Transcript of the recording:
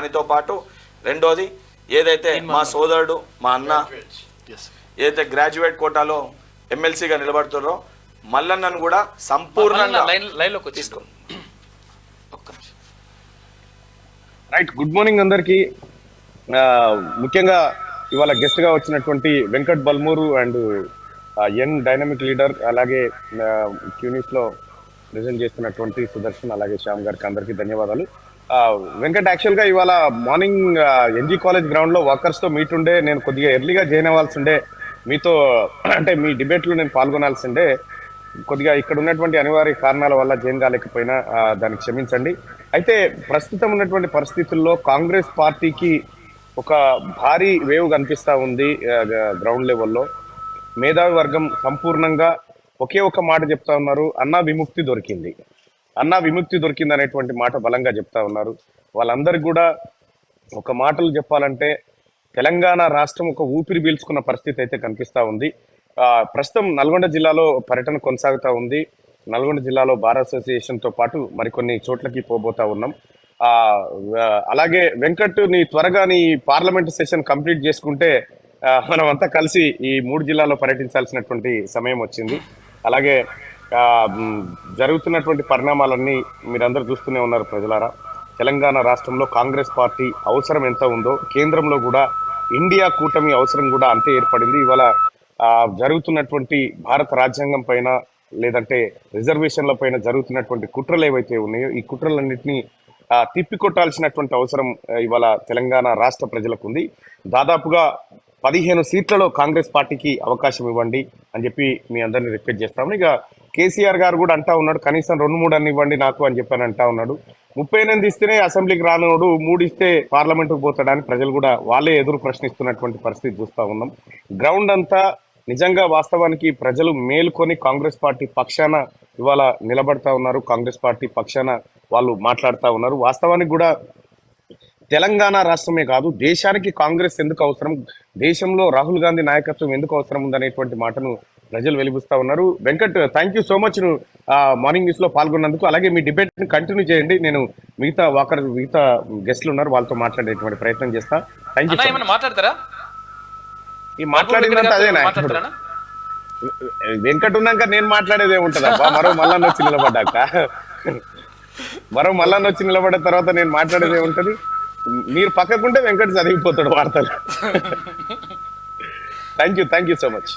దానితో పాటు రెండోది ఏదైతే మా సోదరుడు మా అన్న ఏదైతే గ్రాడ్యుయేట్ కోటాలో ఎమ్మెల్సీగా నిలబడుతున్నారో మల్లన్నను కూడా సంపూర్ణంగా తీసుకో. రైట్, గుడ్ మార్నింగ్ అందరికి. ముఖ్యంగా ఇవాళ గెస్ట్ గా వచ్చినటువంటి Venkat Balmoor and young dynamic leader, అలాగే క్యూనిస్ లో ప్రెజెంట్ చేస్తున్నటువంటి సుదర్శన్, అలాగే శ్యామ్ గారికి అందరికీ ధన్యవాదాలు. వెంకట్, యాక్చువల్ గా ఇవాళ మార్నింగ్ ఎన్జీ కాలేజ్ గ్రౌండ్ లో వర్కర్స్ తో మీట్ ఉండే, నేను కొద్దిగా ఎర్లీగా జాయిన్ అవ్వాల్సి ఉండే మీతో, అంటే మీ డిబేట్ లో నేను పాల్గొనాల్సి ఉండే. కొద్దిగా ఇక్కడ ఉన్నటువంటి అనివార్య కారణాల వల్ల జాయిన్ కాలేకపోయినా దానికి క్షమించండి. అయితే ప్రస్తుతం ఉన్నటువంటి పరిస్థితుల్లో కాంగ్రెస్ పార్టీకి ఒక భారీ వేవ్ కనిపిస్తా ఉంది గ్రౌండ్ లెవెల్లో. మేధావి వర్గం సంపూర్ణంగా ఒకే ఒక మాట చెప్తా ఉన్నారు, అన్నా విముక్తి దొరికింది, అన్నా విముక్తి దొరికింది అనేటువంటి మాట బలంగా చెప్తా ఉన్నారు. వాళ్ళందరికీ కూడా ఒక మాటలు చెప్పాలంటే తెలంగాణ రాష్ట్రం ఒక ఊపిరి పీల్చుకున్న పరిస్థితి అయితే కనిపిస్తా ఉంది. ప్రస్తుతం నల్గొండ జిల్లాలో పర్యటన కొనసాగుతూ ఉంది. నల్గొండ జిల్లాలో బార్ అసోసియేషన్ తో పాటు మరికొన్ని చోట్లకి పోబోతా ఉన్నాం. అలాగే వెంకట్, నీ త్వరగా నీ పార్లమెంట్ సెషన్ కంప్లీట్ చేసుకుంటే మనం అంతా కలిసి ఈ 3 జిల్లాలో పర్యటించాల్సినటువంటి సమయం వచ్చింది. అలాగే జరుగుతున్నటువంటి పరిణామాలన్నీ మీరందరూ చూస్తూనే ఉన్నారు ప్రజలారా. తెలంగాణ రాష్ట్రంలో కాంగ్రెస్ పార్టీ అవసరం ఎంత ఉందో, కేంద్రంలో కూడా ఇండియా కూటమి అవసరం కూడా అంతే ఏర్పడింది. ఇవాళ జరుగుతున్నటువంటి భారత రాజ్యాంగం పైన, లేదంటే రిజర్వేషన్ల పైన జరుగుతున్నటువంటి కుట్రలు ఏవైతే ఉన్నాయో, ఈ కుట్రలన్నింటినీ తిప్పికొట్టాల్సినటువంటి అవసరం ఇవాళ తెలంగాణ రాష్ట్ర ప్రజలకు ఉంది. దాదాపుగా 15 సీట్లలో కాంగ్రెస్ పార్టీకి అవకాశం ఇవ్వండి అని చెప్పి మీ అందరినీ రిక్వెస్ట్ చేస్తాము. ఇక కేసీఆర్ గారు కూడా అంటా ఉన్నాడు, కనీసం 2-3 అన్ని ఇవ్వండి నాకు అని చెప్పని అంటా ఉన్నాడు. 38 ఇస్తేనే అసెంబ్లీకి రానోడు 3 ఇస్తే పార్లమెంటుకు పోతాడని ప్రజలు కూడా వాళ్ళే ఎదురు ప్రశ్నిస్తున్నటువంటి పరిస్థితి చూస్తూ ఉన్నాం. గ్రౌండ్ అంతా నిజంగా వాస్తవానికి ప్రజలు మేలుకొని కాంగ్రెస్ పార్టీ పక్షాన ఇవాళ నిలబడతా ఉన్నారు. కాంగ్రెస్ పార్టీ పక్షాన వాళ్ళు మాట్లాడుతూ ఉన్నారు. వాస్తవానికి కూడా తెలంగాణ రాష్ట్రమే కాదు, దేశానికి కాంగ్రెస్ ఎందుకు అవసరం, దేశంలో రాహుల్ గాంధీ నాయకత్వం ఎందుకు అవసరం ఉందనేటువంటి మాటను ప్రజలు వెలిపిస్తా ఉన్నారు. Venkat, thank you so much నువ్వు మార్నింగ్ న్యూస్ లో పాల్గొన్నందుకు. అలాగే మీ డిబేట్ ని కంటిన్యూ చేయండి. నేను మిగతా గెస్ట్లు ఉన్నారు, వాళ్ళతో మాట్లాడేటువంటి ప్రయత్నం చేస్తా. Thank you. మాట్లాడతారా? ఈ మాట్లాడినంత అదేనా, వెంకట్ ఉన్నాక నేను మాట్లాడేది ఏముంటది అబ్బా. మరో మల్లన్న వచ్చి నిలబడ్డ తర్వాత నేను మాట్లాడేది ఏముంటది. మీరు పక్కకుంటే వెంకట్ చదివిపోతాడు వార్తలు. Thank you so much.